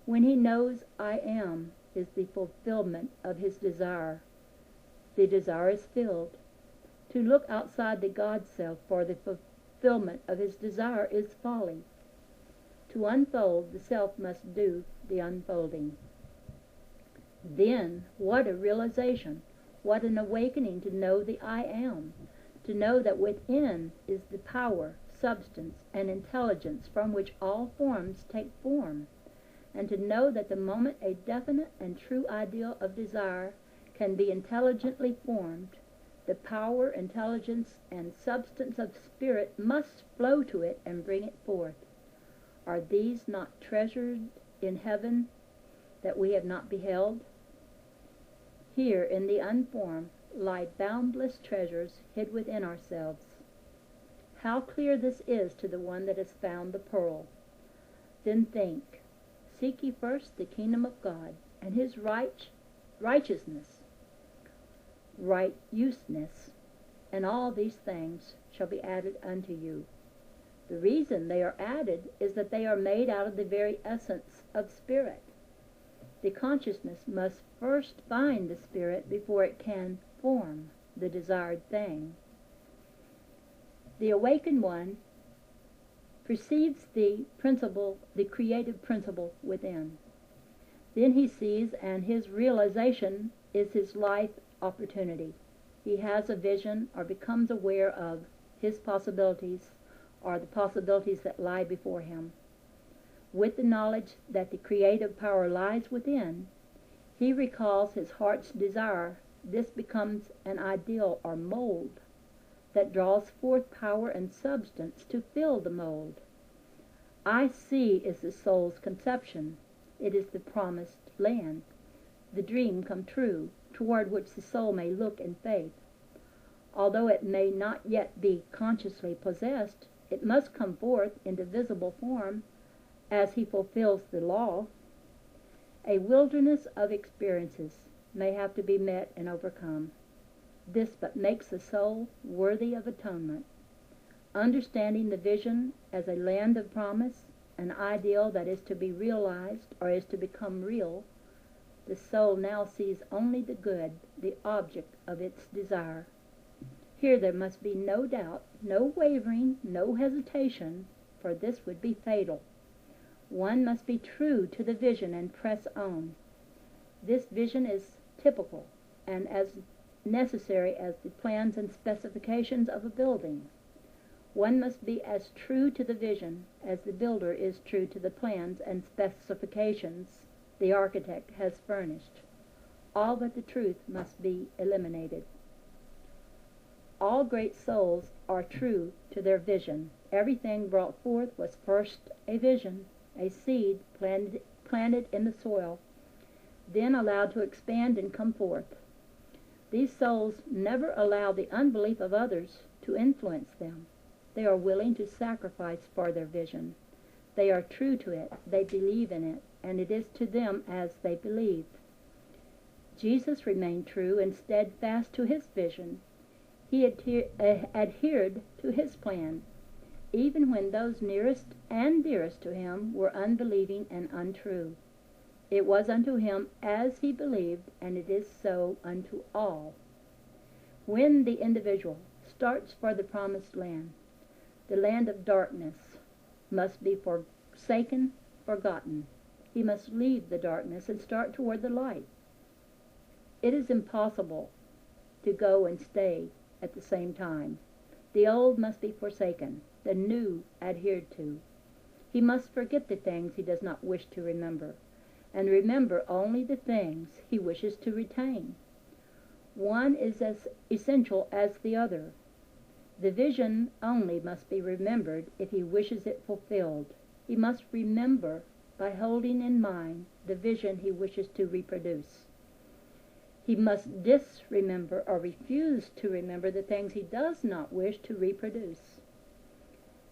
When he knows I am is the fulfillment of his desire, the desire is filled. To look outside the God self for the fulfillment of his desire is folly. To unfold, the self must do the unfolding. Then, what a realization, what an awakening to know the I am, to know that within is the power, substance, and intelligence from which all forms take form, and to know that the moment a definite and true ideal of desire can be intelligently formed, the power, intelligence, and substance of spirit must flow to it and bring it forth. Are these not treasured in heaven that we have not beheld? Here in the unformed lie boundless treasures hid within ourselves. How clear this is to the one that has found the pearl. Then think, seek ye first the kingdom of God, and his righteousness, righteousness, and all these things shall be added unto you. The reason they are added is that they are made out of the very essence of spirit. The consciousness must first find the spirit before it can form the desired thing. The awakened one perceives the principle, the creative principle within. Then he sees, and his realization is his life opportunity. He has a vision or becomes aware of his possibilities or the possibilities that lie before him. With the knowledge that the creative power lies within, he recalls his heart's desire. This becomes an ideal or mold that draws forth power and substance to fill the mold. I see is the soul's conception. It is the promised land, the dream come true, toward which the soul may look in faith. Although it may not yet be consciously possessed, it must come forth into visible form as he fulfills the law. A wilderness of experiences may have to be met and overcome. This but makes the soul worthy of atonement. Understanding the vision as a land of promise, an ideal that is to be realized or is to become real, the soul now sees only the good, the object of its desire. Here there must be no doubt, no wavering, no hesitation, for this would be fatal. One must be true to the vision and press on. This vision is typical and as necessary as the plans and specifications of a building. One must be as true to the vision as the builder is true to the plans and specifications the architect has furnished. All but the truth must be eliminated. All great souls are true to their vision. Everything brought forth was first a vision, a seed planted in the soil, then allowed to expand and come forth. These souls never allow the unbelief of others to influence them. They are willing to sacrifice for their vision. They are true to it, they believe in it, and it is to them as they believe. Jesus remained true and steadfast to his vision. He adhered to his plan, even when those nearest and dearest to him were unbelieving and untrue. It was unto him as he believed, and it is so unto all. When the individual starts for the promised land, the land of darkness must be forsaken, forgotten. He must leave the darkness and start toward the light. It is impossible to go and stay at the same time. The old must be forsaken, the new adhered to. He must forget the things he does not wish to remember, and remember only the things he wishes to retain. One is as essential as the other. The vision only must be remembered if he wishes it fulfilled. He must remember by holding in mind the vision he wishes to reproduce. He must disremember or refuse to remember the things he does not wish to reproduce.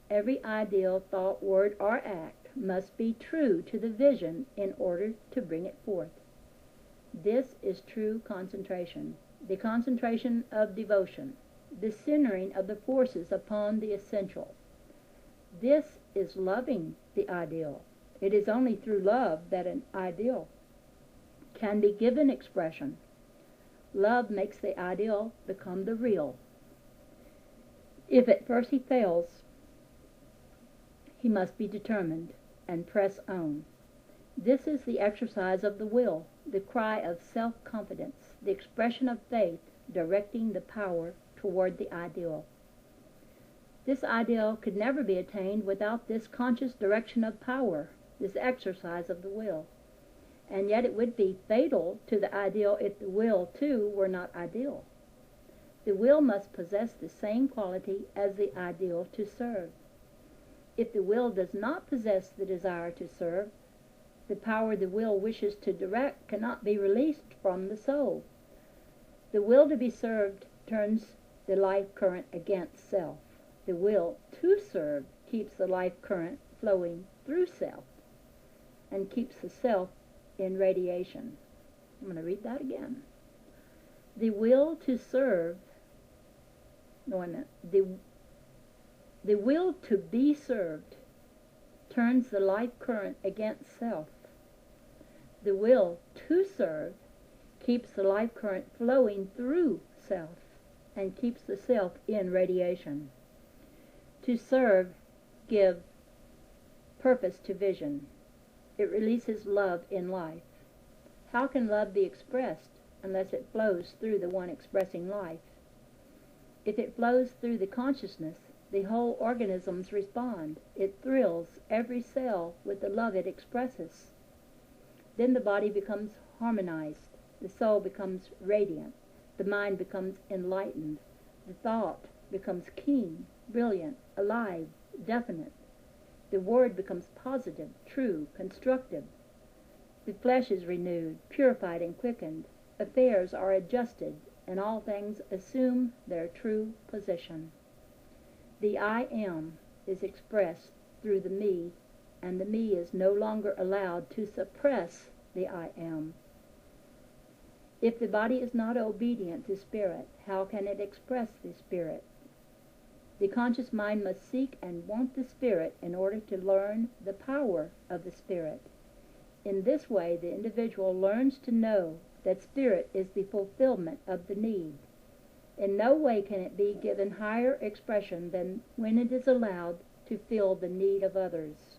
Every ideal, thought, word, or act must be true to the vision in order to bring it forth. This is true concentration, the concentration of devotion, the centering of the forces upon the essential. This is loving the ideal. It is only through love that an ideal can be given expression. Love makes the ideal become the real. If at first he fails, he must be determined and press on. This is the exercise of the will, the cry of self-confidence, the expression of faith directing the power toward the ideal. This ideal could never be attained without this conscious direction of power, this exercise of the will. And yet it would be fatal to the ideal if the will, too, were not ideal. The will must possess the same quality as the ideal to serve. If the will does not possess the desire to serve, the power the will wishes to direct cannot be released from the soul. The will to be served turns the life current against self. The will to serve keeps the life current flowing through self and keeps the self in radiation. I'm going to read that again. The will to serve, the will to be served turns the life current against self. The will to serve keeps the life current flowing through self and keeps the self in radiation. To serve gives purpose to vision. It releases love in life. How can love be expressed unless it flows through the one expressing life? If it flows through the consciousness, the whole organisms respond. It thrills every cell with the love it expresses. Then the body becomes harmonized, the soul becomes radiant, the mind becomes enlightened, the thought becomes keen, brilliant, alive, definite. The word becomes positive, true, constructive. The flesh is renewed, purified, and quickened. Affairs are adjusted, and all things assume their true position. The I am is expressed through the me, and the me is no longer allowed to suppress the I am. If the body is not obedient to spirit, how can it express the spirit? The conscious mind must seek and want the spirit in order to learn the power of the spirit. In this way, the individual learns to know that spirit is the fulfillment of the need. In no way can it be given higher expression than when it is allowed to fill the need of others.